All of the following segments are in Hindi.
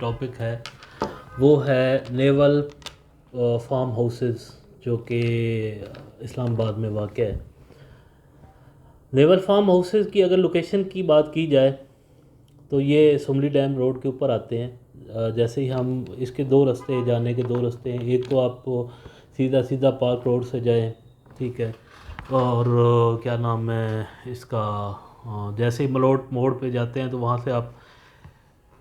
टॉपिक है वो है नेवल फार्म हाउसेस जो कि इस्लामाबाद में वाक़ है। नेवल फार्म हाउसेस की अगर लोकेशन की बात की जाए तो ये सुमली डैम रोड के ऊपर आते हैं। जैसे ही हम इसके दो रास्ते जाने के दो रास्ते हैं, एक तो आप सीधा सीधा पार्क रोड से जाएं, ठीक है, और क्या नाम है इसका, जैसे ही मलोट मोड़ पे जाते हैं तो वहाँ से आप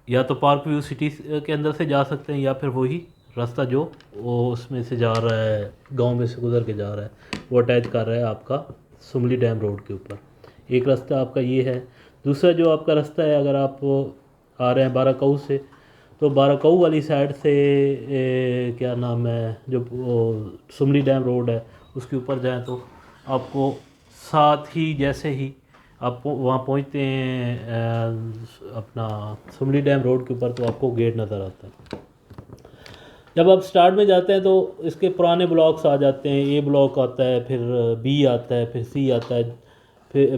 या तो पार्क व्यू सिटी के अंदर से जा सकते हैं या फिर वही रास्ता जो वो उसमें से जा रहा है, गांव में से गुजर के जा रहा है, वो अटैच कर रहा है आपका सुमली डैम रोड के ऊपर। एक रास्ता आपका ये है। दूसरा जो आपका रास्ता है, अगर आप आ रहे हैं बाराकऊ से, तो बाराकऊ वाली साइड से क्या नाम है जो सुमली डैम रोड है उसके ऊपर जाएं तो आपको साथ ही जैसे ही आप वहाँ पहुँचते हैं अपना सुमली डैम रोड के ऊपर, तो आपको गेट नज़र आता है। जब आप स्टार्ट में जाते हैं तो इसके पुराने ब्लॉक्स आ जाते हैं। ए ब्लॉक आता है, फिर बी आता है, फिर सी आता है,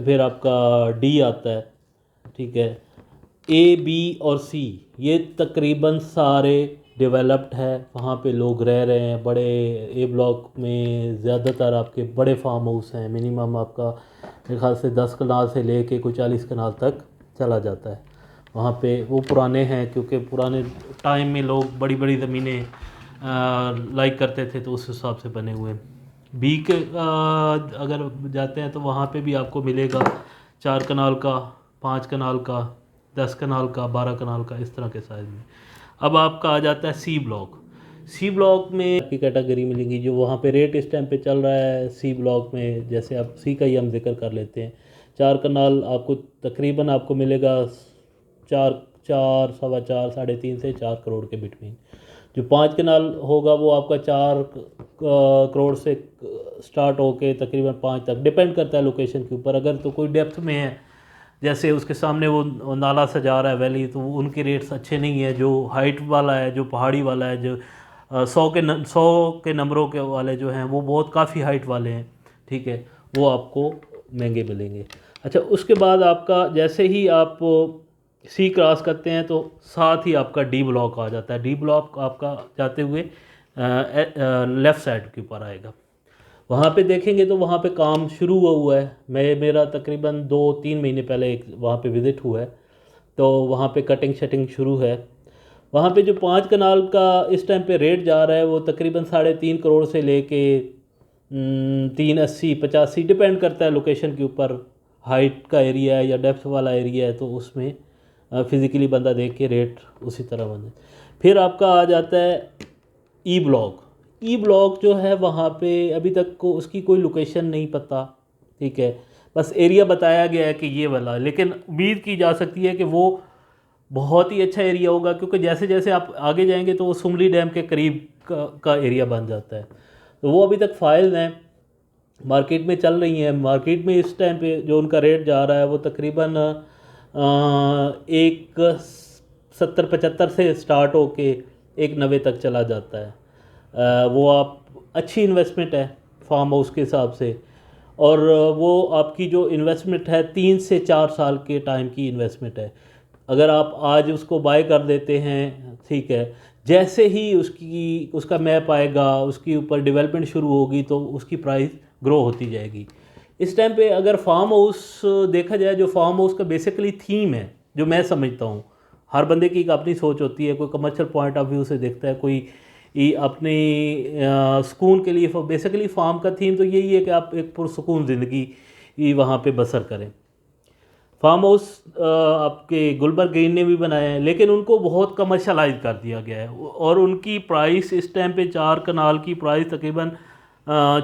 फिर आपका डी आता है, ठीक है। ए बी और सी ये तकरीबन सारे डेवलप्ड है, वहाँ पे लोग रह रहे हैं। बड़े ए ब्लॉक में ज़्यादातर आपके बड़े फार्म हाउस हैं। मिनिमम आपका मेरे ख्याल से 10 कनाल से लेके कोई 40 कनाल तक चला जाता है। वहाँ पे वो पुराने हैं, क्योंकि पुराने टाइम में लोग बड़ी बड़ी ज़मीनें लाइक करते थे, तो उस हिसाब से बने हुए हैं। बी के अगर जाते हैं तो वहाँ पे भी आपको मिलेगा 4 कनाल का, 5 कनाल का, 10 कनाल का, 12 कनाल का, इस तरह के साइज़ में। अब आपका आ जाता है सी ब्लॉक। सी ब्लॉक में आपकी कैटेगरी मिलेंगी जो वहाँ पे रेट इस टाइम पे चल रहा है सी ब्लॉक में। जैसे आप सी का ही हम जिक्र कर लेते हैं, 4 कनाल आपको तकरीबन आपको मिलेगा 4 4 सवा 4 3.5 से 4 करोड़ के बिटवीन। जो 5 कनाल होगा वो आपका 4 करोड़ से स्टार्ट होके तकरीबन 5 तक, डिपेंड करता है लोकेशन के ऊपर। अगर तो कोई डेप्थ में है, जैसे उसके सामने वो नाला सा जा रहा है वैली, तो उनके रेट्स अच्छे नहीं है। जो हाइट वाला है, जो पहाड़ी वाला है, जो 100 के नंबरों के वाले जो हैं वो बहुत काफ़ी हाइट वाले हैं, ठीक है, वो आपको महंगे मिलेंगे। अच्छा, उसके बाद आपका जैसे ही आप सी क्रॉस करते हैं तो साथ ही आपका डी ब्लॉक आ जाता है। डी ब्लॉक आपका जाते हुए लेफ़्ट साइड के ऊपर आएगा। वहाँ पे देखेंगे तो वहाँ पे काम शुरू हुआ है। मेरा तकरीबन 2-3 महीने पहले एक वहाँ पे विज़िट हुआ है, तो वहाँ पे कटिंग शटिंग शुरू है। वहाँ पे जो 5 कनाल का इस टाइम पे रेट जा रहा है वो तकरीबन 3.5 करोड़ से लेके 380-85, डिपेंड करता है लोकेशन के ऊपर। हाइट का एरिया है या डेप्थ वाला एरिया है तो उसमें फ़िज़िकली बंदा देख के रेट उसी तरह बने। फिर आपका आ जाता है ई ब्लॉक। ई ब्लॉक जो है वहाँ पे अभी तक को उसकी कोई लोकेशन नहीं पता, ठीक है, बस एरिया बताया गया है कि ये वाला, लेकिन उम्मीद की जा सकती है कि वो बहुत ही अच्छा एरिया होगा, क्योंकि जैसे जैसे आप आगे जाएंगे तो वो सुमली डैम के करीब का एरिया बन जाता है। तो वो अभी तक फाइल हैं, मार्केट में चल रही हैं। मार्केट में इस टाइम पे जो उनका रेट जा रहा है वो तकरीबन एक 70-75 से स्टार्ट होके 190 तक चला जाता है। वो आप अच्छी इन्वेस्टमेंट है फार्म हाउस के हिसाब से, और वो आपकी जो इन्वेस्टमेंट है 3 से 4 साल के टाइम की इन्वेस्टमेंट है। अगर आप आज उसको बाय कर देते हैं, ठीक है, जैसे ही उसका मैप आएगा, उसके ऊपर डेवलपमेंट शुरू होगी तो उसकी प्राइस ग्रो होती जाएगी। इस टाइम पे अगर फार्म हाउस देखा जाए, जो फार्म हाउस का बेसिकली थीम है, जो मैं समझता हूँ, हर बंदे की एक अपनी सोच होती है। कोई कमर्शियल पॉइंट ऑफ व्यू से देखता है, कोई अपनी सुकून के लिए। बेसिकली फार्म का थीम तो यही है कि आप एक पुरसुकून ज़िंदगी वहाँ पे बसर करें। फार्म हाउस आपके गुलबर्ग ग्रीन ने भी बनाए हैं, लेकिन उनको बहुत कमर्शलाइज कर दिया गया है, और उनकी प्राइस इस टाइम पे 4 कनाल की प्राइस तकरीबन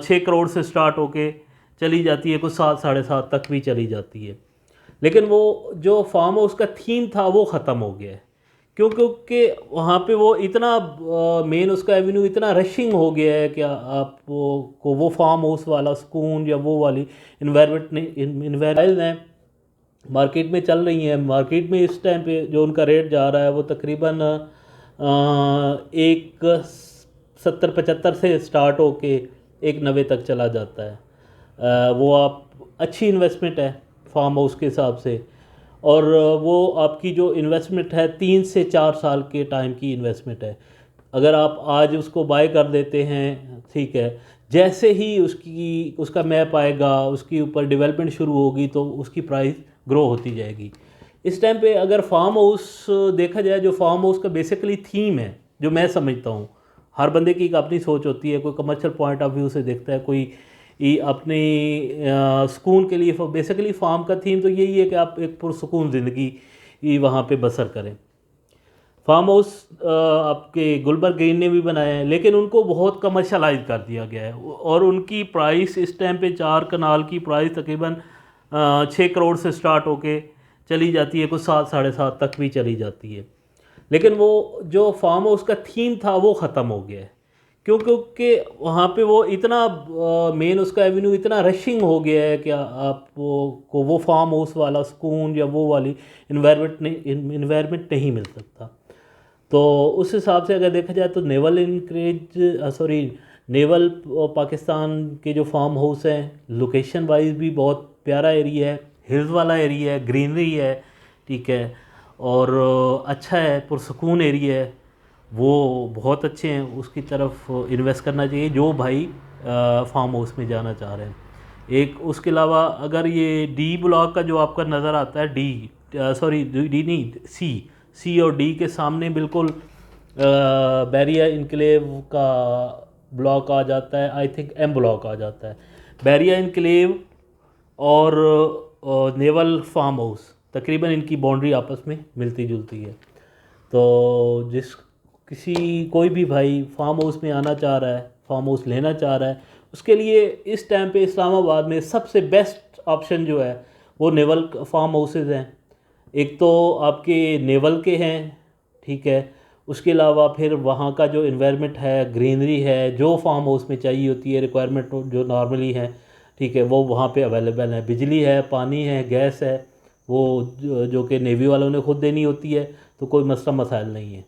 6 करोड़ से स्टार्ट होके चली जाती है, कुछ 7-7.5 तक भी चली जाती है। लेकिन वो जो फार्म हाउस का थीम था वो ख़त्म हो गया है, क्योंकि वहाँ पे वो इतना मेन उसका एवेन्यू इतना रशिंग हो गया है कि आप वो फार्म हाउस वाला सुकून या वो वाली इन्वायरमेंट हैं मार्केट में चल रही हैं। मार्केट में इस टाइम पे जो उनका रेट जा रहा है वो तकरीबन एक 70-75 से स्टार्ट होके 190 तक चला जाता है। वो आप अच्छी इन्वेस्टमेंट है फार्म हाउस के हिसाब से, और वो आपकी जो इन्वेस्टमेंट है 3 से 4 साल के टाइम की इन्वेस्टमेंट है। अगर आप आज उसको बाय कर देते हैं, ठीक है, जैसे ही उसका मैप आएगा, उसके ऊपर डेवलपमेंट शुरू होगी तो उसकी प्राइस ग्रो होती जाएगी। इस टाइम पे अगर फार्म हाउस देखा जाए, जो फार्म हाउस का बेसिकली थीम है, जो मैं समझता हूँ, हर बंदे की एक अपनी सोच होती है, कोई कमर्शियल पॉइंट ऑफ व्यू से देखता है, कोई अपने सुकून के लिए। बेसिकली फार्म का थीम तो यही है कि आप एक पुरसुकून ज़िंदगी वहाँ पे बसर करें। फार्म हाउस आपके गुलबर्ग ग्रीन ने भी बनाए हैं, लेकिन उनको बहुत कमर्शलाइज कर दिया गया है और उनकी प्राइस इस टाइम पे 4 कनाल की प्राइस तकरीबन 6 करोड़ से स्टार्ट होके चली जाती है, कुछ 7 साढ़े 7 तक भी चली जाती है। लेकिन वो जो फार्म हाउस का थीम था वो ख़त्म हो गया है, क्योंकि वहाँ पे वो इतना मेन उसका एवेन्यू इतना रशिंग हो गया है कि आप वो फार्म हाउस वाला सुकून या वो वाली इन्वायरमेंट नहीं मिल सकता। तो उस हिसाब से अगर देखा जाए तो नेवल पाकिस्तान के जो फार्म हाउस हैं, लोकेशन वाइज भी बहुत प्यारा एरिया है, हिल्स वाला एरिया है, ग्रीनरी है, ठीक है, और अच्छा है, पुरसुकून एरिया है, वो बहुत अच्छे हैं। उसकी तरफ इन्वेस्ट करना चाहिए जो भाई फार्म हाउस में जाना चाह रहे हैं। एक उसके अलावा अगर ये डी ब्लॉक का जो आपका नज़र आता है, डी नहीं, सी और डी के सामने बिल्कुल बैरिया इनक्लेव का ब्लॉक आ जाता है, आई थिंक एम ब्लॉक आ जाता है। बैरिया इनक्लेव और नेवल फार्म हाउस तकरीबन इनकी बाउंड्री आपस में मिलती जुलती है। तो कोई भी भाई फार्म हाउस में आना चाह रहा है, फार्म हाउस लेना चाह रहा है, उसके लिए इस टाइम पे इस्लामाबाद में सबसे बेस्ट ऑप्शन जो है वो नेवल फार्म हाउसेज हैं। एक तो आपके नेवल के हैं, ठीक है, उसके अलावा फिर वहाँ का जो इन्वायरमेंट है, ग्रीनरी है, जो फार्म हाउस में चाहिए होती है, रिक्वायरमेंट जो नॉर्मली है, ठीक है, वो वहाँ पे अवेलेबल है। बिजली है, पानी है, गैस है, वो जो कि नेवी वालों ने खुद देनी होती है, तो कोई मसला मसाइल नहीं है।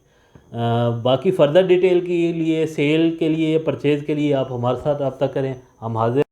बाकी फ़र्दर डिटेल के लिए, सेल के लिए, परचेज़ के लिए आप हमारे साथ रब्ता करें, हम हाजिर